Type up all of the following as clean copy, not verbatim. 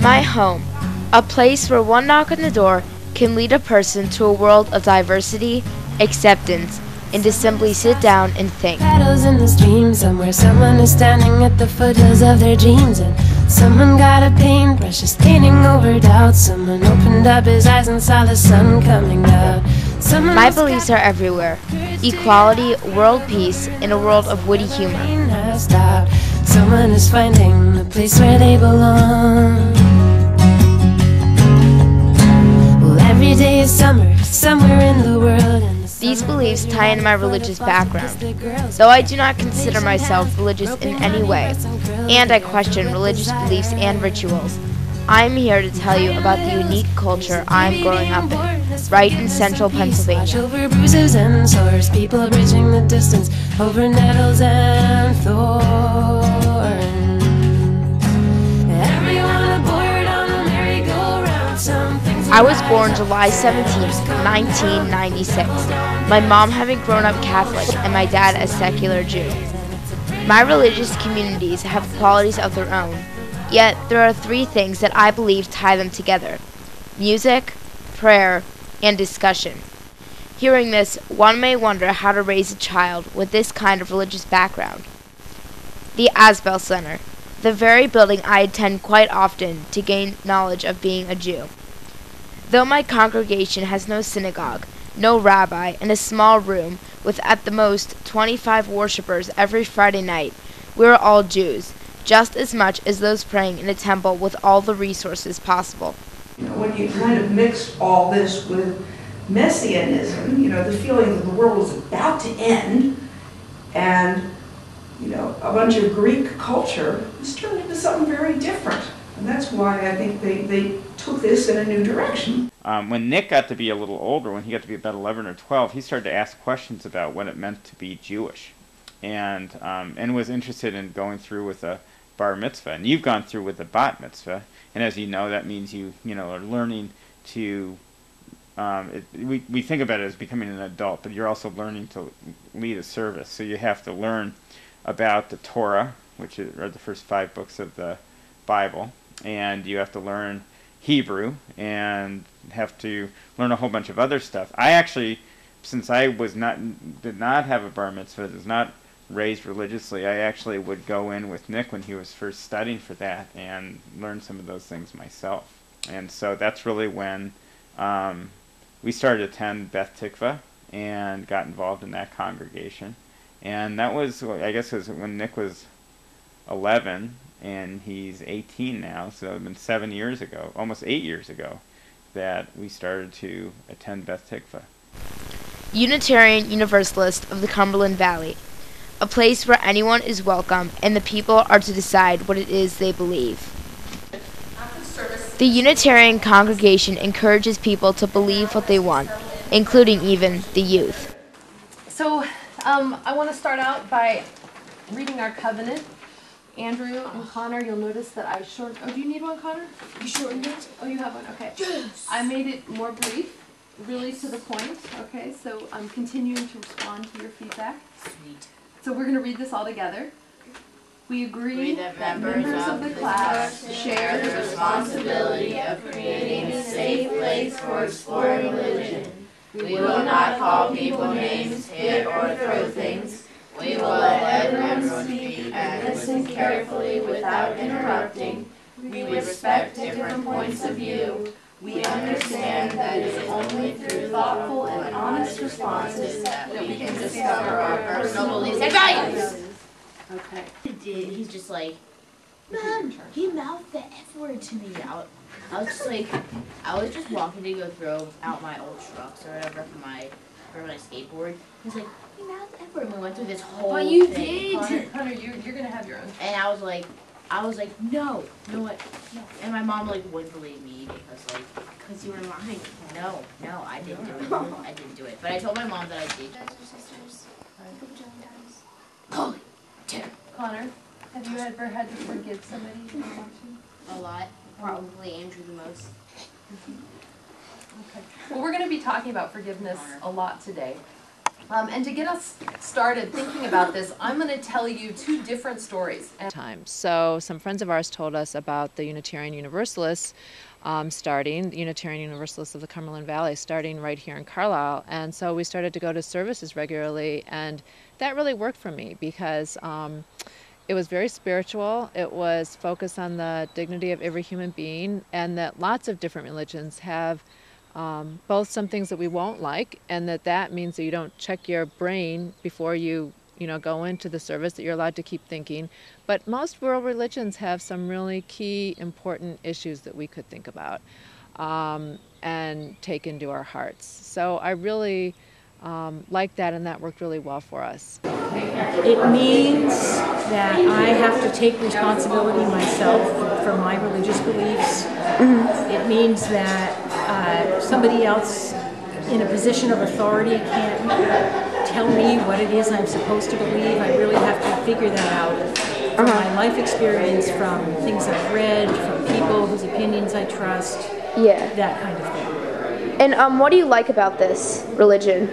My home, a place where one knock on the door can lead a person to a world of diversity, acceptance, and to simply sit down and think. Paddles in the stream somewhere, someone is standing at the foothills of their dreams, and someone got a paintbrush, is painting over doubt. Someone opened up his eyes and saw the sun coming out. My beliefs are everywhere. Equality, world peace, and a world of witty humor. Someone is finding a place where they belong. Well, every day is summer, somewhere in the world. These beliefs tie into my religious background, though I do not consider myself religious in any way, and I question religious beliefs and rituals. I'm here to tell you about the unique culture I'm growing up in, right in central Pennsylvania. Over bruises and sores, people bridging the distance over nettles and thorns. Everyone aboard on a merry-go-round. Some things I was born July 17, 1996, my mom having grown up Catholic and my dad a secular Jew. My religious communities have qualities of their own, yet there are three things that I believe tie them together: music, prayer, and discussion. Hearing this, one may wonder how to raise a child with this kind of religious background. The Asbel Center, the very building I attend quite often to gain knowledge of being a Jew. Though my congregation has no synagogue, no rabbi, and a small room with at the most 25 worshipers every Friday night, we are all Jews, just as much as those praying in a temple with all the resources possible. You know, when you kind of mix all this with messianism, you know, the feeling that the world was about to end, and, you know, a bunch of Greek culture, it's turned into something very different. And that's why I think they took this in a new direction. When Nick got to be a little older, when he got to be about 11 or 12, he started to ask questions about what it meant to be Jewish, and was interested in going through with a bar mitzvah. And you've gone through with a bat mitzvah, and as you know, that means you are learning to. We think about it as becoming an adult, but you're also learning to lead a service. So you have to learn about the Torah, which are the first 5 books of the Bible, and you have to learn Hebrew and have to learn a whole bunch of other stuff. I actually, since I did not have a bar mitzvah, was not raised religiously, I actually would go in with Nick when he was first studying for that and learn some of those things myself. And so that's really when we started to attend Beth Tikva and got involved in that congregation. And that was, I guess, was when Nick was 11, and he's 18 now, so it's been 7 years ago, almost 8 years ago, that we started to attend Beth Tikva. Unitarian Universalist of the Cumberland Valley, a place where anyone is welcome and the people are to decide what it is they believe. The Unitarian congregation encourages people to believe what they want, including even the youth. So I want to start out by reading our covenant. Andrew and Connor, you'll notice that I shortened. Oh, do you need one, Connor? You shortened it? Oh, you have one. Okay. Yes. I made it more brief, really to the point. Okay, so I'm continuing to respond to your feedback. Sweet. So we're going to read this all together. We agree that members of the class share the responsibility of creating a safe place for exploring religion. We will not call people names, hit, or throw things. We will let everyone speak and listen carefully without interrupting. We respect different points of view. We understand that it is only through thoughtful and honest responses that we can discover our personal beliefs and values. Okay. He's just like, Mom, he mouthed the F word to me. I was just walking to go throw out my old trucks or whatever for my skateboard. He's like, he mouthed the F word. And we went through this whole But you thing. did! Connor, you're gonna have your own. And I was like, no, you know what? No. And my mom wouldn't believe me because you were lying. No, I didn't do it. I didn't do it. But I told my mom that I did. Holy terrible. Connor, have you ever had to forgive somebody you've been watching? A lot. Probably Andrew the most. Okay. Well, we're going to be talking about forgiveness a lot today. And to get us started thinking about this, I'm going to tell you two different stories. So some friends of ours told us about the Unitarian Universalists the Unitarian Universalists of the Cumberland Valley, starting right here in Carlisle. And so we started to go to services regularly, and that really worked for me because it was very spiritual. It was focused on the dignity of every human being, and that lots of different religions have both some things that we won't like, and that means that you don't check your brain before you go into the service, that you're allowed to keep thinking. But most world religions have some really key, important issues that we could think about and take into our hearts. So I really liked that, and that worked really well for us. It means that I have to take responsibility myself for my religious beliefs. It means that somebody else in a position of authority can't tell me what it is I'm supposed to believe. I really have to figure that out from my life experience, from things I've read, from people whose opinions I trust, that kind of thing. And what do you like about this religion?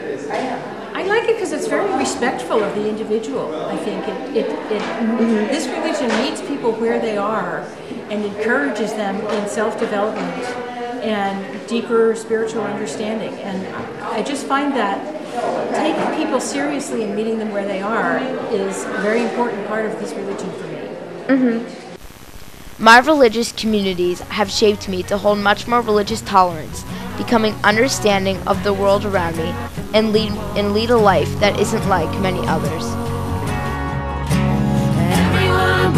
I like it because it's very respectful of the individual. I think this religion meets people where they are and encourages them in self-development and deeper spiritual understanding. And I just find that taking people seriously and meeting them where they are is a very important part of this religion for me. My religious communities have shaped me to hold much more religious tolerance, becoming understanding of the world around me, and lead a life that isn't like many others. Everyone